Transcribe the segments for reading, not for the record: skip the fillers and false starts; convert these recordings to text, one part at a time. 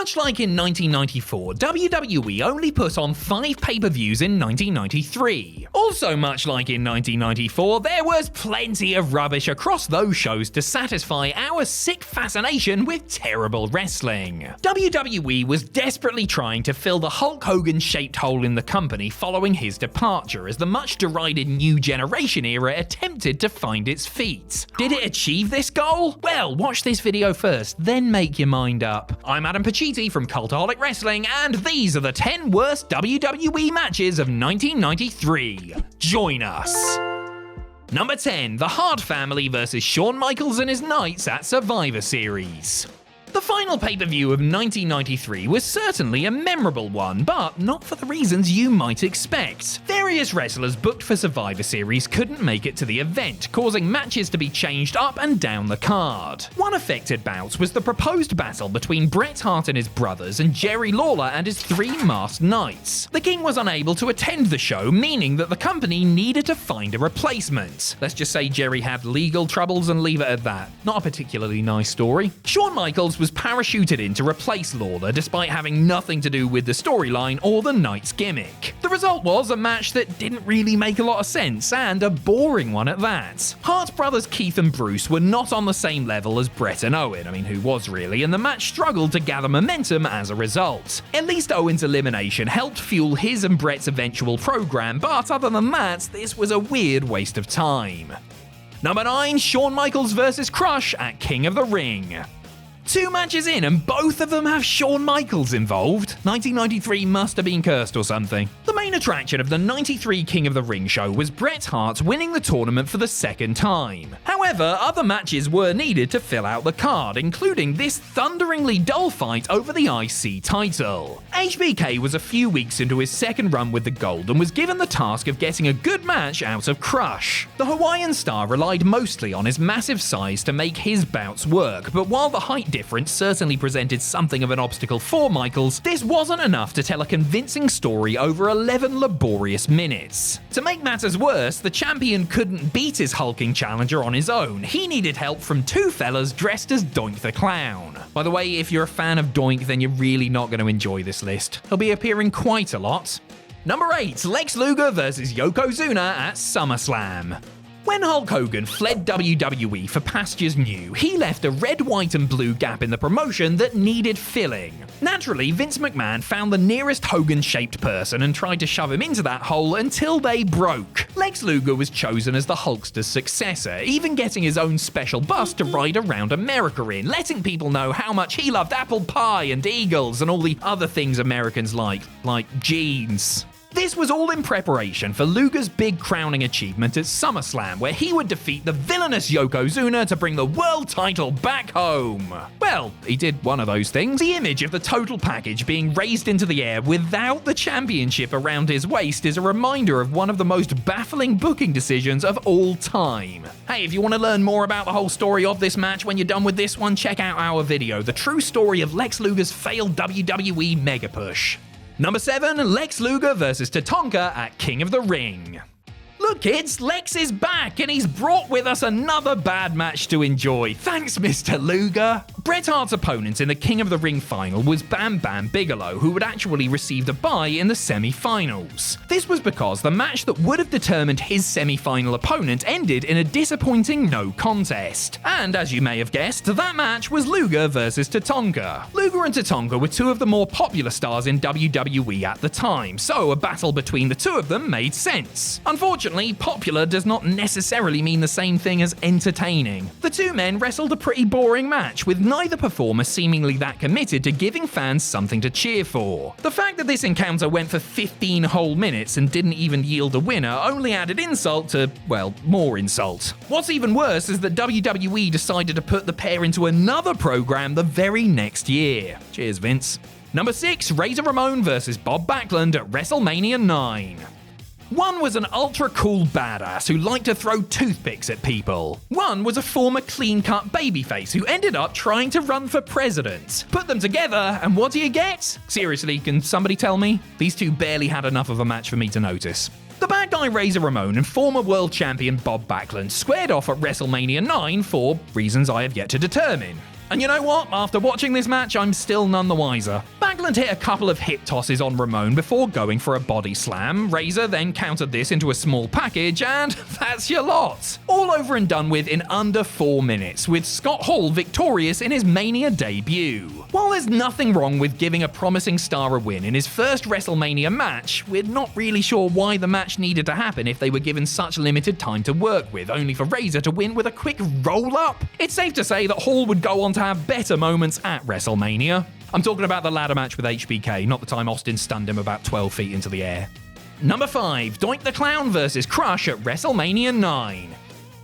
Much like in 1994, WWE only put on 5 pay-per-views in 1993. Also much like in 1994, there was plenty of rubbish across those shows to satisfy our sick fascination with terrible wrestling. WWE was desperately trying to fill the Hulk Hogan-shaped hole in the company following his departure as the much-derided New Generation era attempted to find its feet. Did it achieve this goal? Well, watch this video first, then make your mind up. I'm Adam Pacitti from Cultaholic Wrestling, and these are the 10 worst WWE matches of 1993. Join us! Number 10, the Hart family vs. Shawn Michaels and his Knights at Survivor Series. The final pay-per-view of 1993 was certainly a memorable one, but not for the reasons you might expect. Various wrestlers booked for Survivor Series couldn't make it to the event, causing matches to be changed up and down the card. One affected bout was the proposed battle between Bret Hart and his brothers and Jerry Lawler and his 3 masked knights. The King was unable to attend the show, meaning that the company needed to find a replacement. Let's just say Jerry had legal troubles and leave it at that. Not a particularly nice story. Shawn Michaels was parachuted in to replace Lawler despite having nothing to do with the storyline or the Knights gimmick. The result was a match that didn't really make a lot of sense, and a boring one at that. Hart's brothers Keith and Bruce were not on the same level as Bret and Owen, who was really, and the match struggled to gather momentum as a result. At least Owen's elimination helped fuel his and Bret's eventual program, but other than that, this was a weird waste of time. Number 9, Shawn Michaels vs. Crush at King of the Ring. 2 matches in and both of them have Shawn Michaels involved. 1993 must have been cursed or something. The main attraction of the 93 King of the Ring show was Bret Hart winning the tournament for the 2nd time. However, other matches were needed to fill out the card, including this thunderingly dull fight over the IC title. HBK was a few weeks into his 2nd run with the gold and was given the task of getting a good match out of Crush. The Hawaiian star relied mostly on his massive size to make his bouts work, but while the height difference certainly presented something of an obstacle for Michaels, this wasn't enough to tell a convincing story over 11 laborious minutes. To make matters worse, the champion couldn't beat his hulking challenger on his own. He needed help from 2 fellas dressed as Doink the Clown. By the way, if you're a fan of Doink, then you're really not going to enjoy this list. He'll be appearing quite a lot. Number 8, Lex Luger vs. Yokozuna at SummerSlam. When Hulk Hogan fled WWE for pastures new, he left a red, white and blue gap in the promotion that needed filling. Naturally, Vince McMahon found the nearest Hogan-shaped person and tried to shove him into that hole until they broke. Lex Luger was chosen as the Hulkster's successor, even getting his own special bus to ride around America in, letting people know how much he loved apple pie and eagles and all the other things Americans like jeans. This was all in preparation for Luger's big crowning achievement at SummerSlam, where he would defeat the villainous Yokozuna to bring the world title back home. Well, he did one of those things. The image of the total package being raised into the air without the championship around his waist is a reminder of one of the most baffling booking decisions of all time. Hey, if you want to learn more about the whole story of this match when you're done with this one, check out our video, The True Story of Lex Luger's Failed WWE Mega Push. Number 7, Lex Luger vs. TATANKA at King of the Ring. Look kids, Lex is back and he's brought with us another bad match to enjoy. Thanks Mr. Luger. Bret Hart's opponent in the King of the Ring final was Bam Bam Bigelow, who had actually received a bye in the semi-finals. This was because the match that would have determined his semi-final opponent ended in a disappointing no contest. And as you may have guessed, that match was Luger vs. TATANKA. Luger and TATANKA were 2 of the more popular stars in WWE at the time, so a battle between the 2 of them made sense. Unfortunately, popular does not necessarily mean the same thing as entertaining. The 2 men wrestled a pretty boring match, with neither performer seemingly that committed to giving fans something to cheer for. The fact that this encounter went for 15 whole minutes and didn't even yield a winner only added insult to, well, more insult. What's even worse is that WWE decided to put the pair into another program the very next year. Cheers, Vince. Number 6, Razor Ramon vs. Bob Backlund at WrestleMania 9. One was an ultra-cool badass who liked to throw toothpicks at people. One was a former clean-cut babyface who ended up trying to run for president. Put them together, and what do you get? Seriously, can somebody tell me? These 2 barely had enough of a match for me to notice. The bad guy Razor Ramon and former world champion Bob Backlund squared off at WrestleMania 9 for reasons I have yet to determine. And you know what? After watching this match, I'm still none the wiser. BACKLUND hit a couple of hip tosses on Ramon before going for a body slam. Razor then countered this into a small package, and that's your lot. All over and done with in under 4 minutes, with Scott Hall victorious in his Mania debut. While there's nothing wrong with giving a promising star a win in his first WrestleMania match, we're not really sure why the match needed to happen if they were given such limited time to work with, only for Razor to win with a quick roll-up. It's safe to say that Hall would go on to have better moments at WrestleMania. I'm talking about the ladder match with HBK, not the time Austin stunned him about 12 feet into the air. Number 5, Doink the Clown vs. Crush at WrestleMania 9.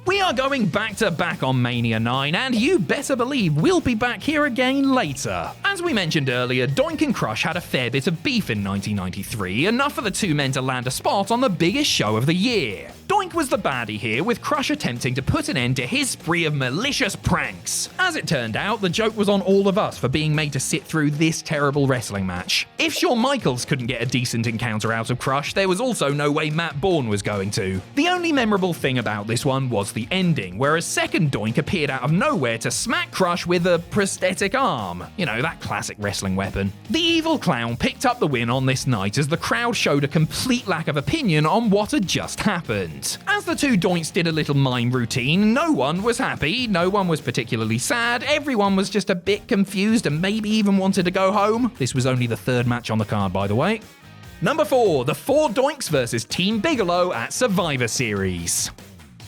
We are going back to back on Mania 9, and you better believe we'll be back here again later. As we mentioned earlier, Doink and Crush had a fair bit of beef in 1993, enough for the two men to land a spot on the biggest show of the year. Doink was the baddie here, with Crush attempting to put an end to his spree of malicious pranks. As it turned out, the joke was on all of us for being made to sit through this terrible wrestling match. If Shawn Michaels couldn't get a decent encounter out of Crush, there was also no way Matt Bourne was going to. The only memorable thing about this one was the ending, where a second Doink appeared out of nowhere to smack Crush with a prosthetic arm. You know, that classic wrestling weapon. The evil clown picked up the win on this night as the crowd showed a complete lack of opinion on what had just happened. As the two Doinks did a little mime routine, no one was happy, no one was particularly sad, everyone was just a bit confused and maybe even wanted to go home. This was only the third match on the card, by the way. Number 4, the 4 Doinks vs. Team Bigelow at Survivor Series.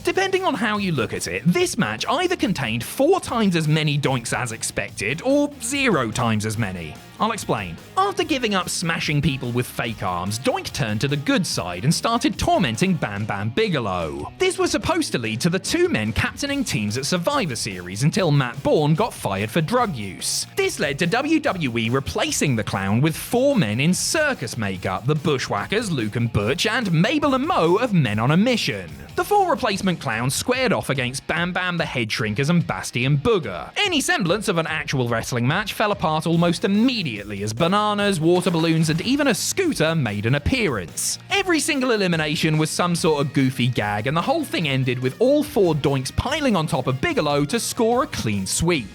Depending on how you look at it, this match either contained 4 times as many Doinks as expected, or 0 times as many. I'll explain. After giving up smashing people with fake arms, Doink turned to the good side and started tormenting Bam Bam Bigelow. This was supposed to lead to the two men captaining teams at Survivor Series until Matt Bourne got fired for drug use. This led to WWE replacing the clown with 4 men in circus makeup, the Bushwhackers, Luke and Butch, and Mabel and Mo of Men on a Mission. The 4 replacement clowns squared off against Bam Bam, the Head Shrinkers, and Basti and Booger. Any semblance of an actual wrestling match fell apart almost immediately as bananas, water balloons, and even a scooter made an appearance. Every single elimination was some sort of goofy gag, and the whole thing ended with all 4 Doinks piling on top of Bigelow to score a clean sweep.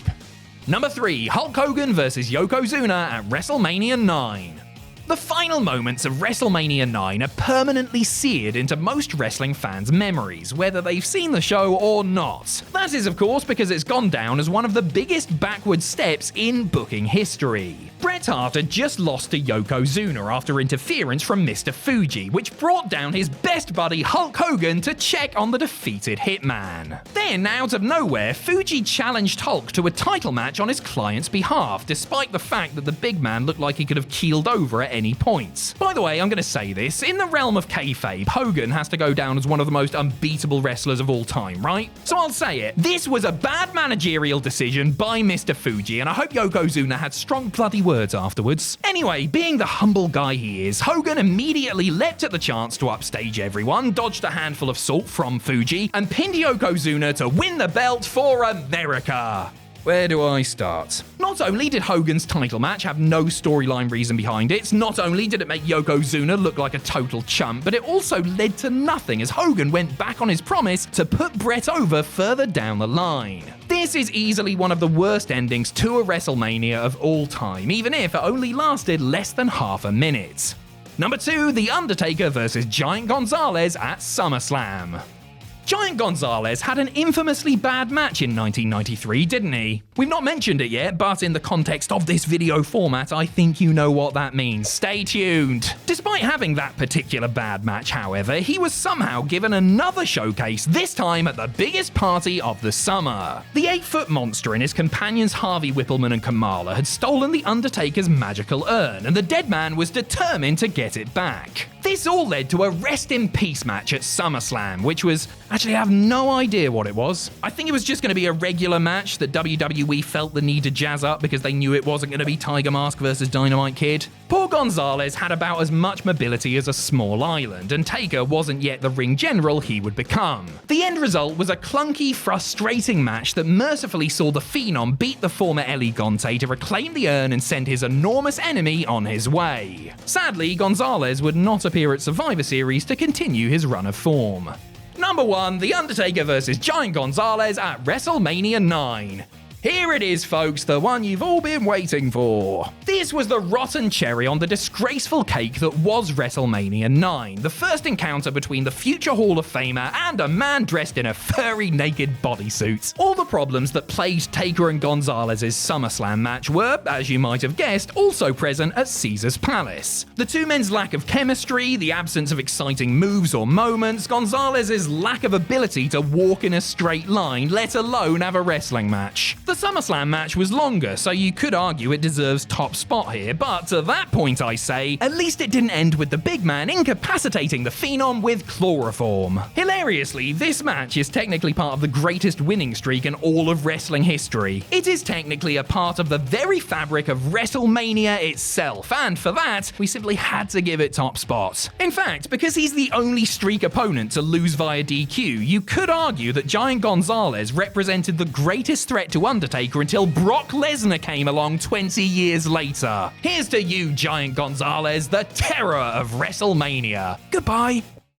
Number 3, Hulk Hogan vs. Yokozuna at WrestleMania 9. The final moments of WrestleMania 9 are permanently seared into most wrestling fans' memories, whether they've seen the show or not. That is, of course, because it's gone down as one of the biggest backward steps in booking history. Bret Hart had just lost to Yokozuna after interference from Mr. Fuji, which brought down his best buddy Hulk Hogan to check on the defeated Hitman. Then, out of nowhere, Fuji challenged Hulk to a title match on his client's behalf, despite the fact that the big man looked like he could have keeled over at any point. By the way, I'm going to say this, in the realm of kayfabe, Hogan has to go down as one of the most unbeatable wrestlers of all time, right? So I'll say it, this was a bad managerial decision by Mr. Fuji, and I hope Yokozuna had strong bloody words afterwards. Anyway, being the humble guy he is, Hogan immediately leapt at the chance to upstage everyone, dodged a handful of salt from Fuji, and pinned Yokozuna to win the belt for America. Where do I start? Not only did Hogan's title match have no storyline reason behind it, not only did it make Yokozuna look like a total chump, but it also led to nothing as Hogan went back on his promise to put Bret over further down the line. This is easily one of the worst endings to a WrestleMania of all time, even if it only lasted less than half a minute. Number 2, The Undertaker vs. Giant Gonzalez at SummerSlam. Giant Gonzalez had an infamously bad match in 1993, didn't he? We've not mentioned it yet, but in the context of this video format, I think you know what that means. Stay tuned. Despite having that particular bad match, however, he was somehow given another showcase, this time at the biggest party of the summer. The 8-foot monster and his companions Harvey Whippleman and Kamala had stolen The Undertaker's magical urn, and the dead man was determined to get it back. This all led to a rest in peace match at SummerSlam, which was... Actually, I have no idea what it was. I think it was just going to be a regular match that WWE felt the need to jazz up because they knew it wasn't going to be Tiger Mask versus Dynamite Kid. Poor Gonzalez had about as much mobility as a small island, and Taker wasn't yet the ring general he would become. The end result was a clunky, frustrating match that mercifully saw the Phenom beat the former El Gigante to reclaim the urn and send his enormous enemy on his way. Sadly, Gonzalez would not appear at Survivor Series to continue his run of form. Number 1, The Undertaker vs. Giant Gonzalez at WrestleMania 9. Here it is, folks, the one you've all been waiting for. This was the rotten cherry on the disgraceful cake that was WrestleMania 9, the first encounter between the future Hall of Famer and a man dressed in a furry naked bodysuit. All the problems that plagued Taker and Gonzalez's SummerSlam match were, as you might have guessed, also present at Caesar's Palace. The two men's lack of chemistry, the absence of exciting moves or moments, Gonzalez's lack of ability to walk in a straight line, let alone have a wrestling match. The SummerSlam match was longer, so you could argue it deserves top spot here, but to that point I say, at least it didn't end with the big man incapacitating the Phenom with chloroform. Hilariously, this match is technically part of the greatest winning streak in all of wrestling history. It is technically a part of the very fabric of WrestleMania itself, and for that, we simply had to give it top spot. In fact, because he's the only streak opponent to lose via DQ, you could argue that Giant Gonzalez represented the greatest threat to Undertaker until Brock Lesnar came along 20 years later. Here's to you, Giant Gonzalez, the terror of WrestleMania. Goodbye.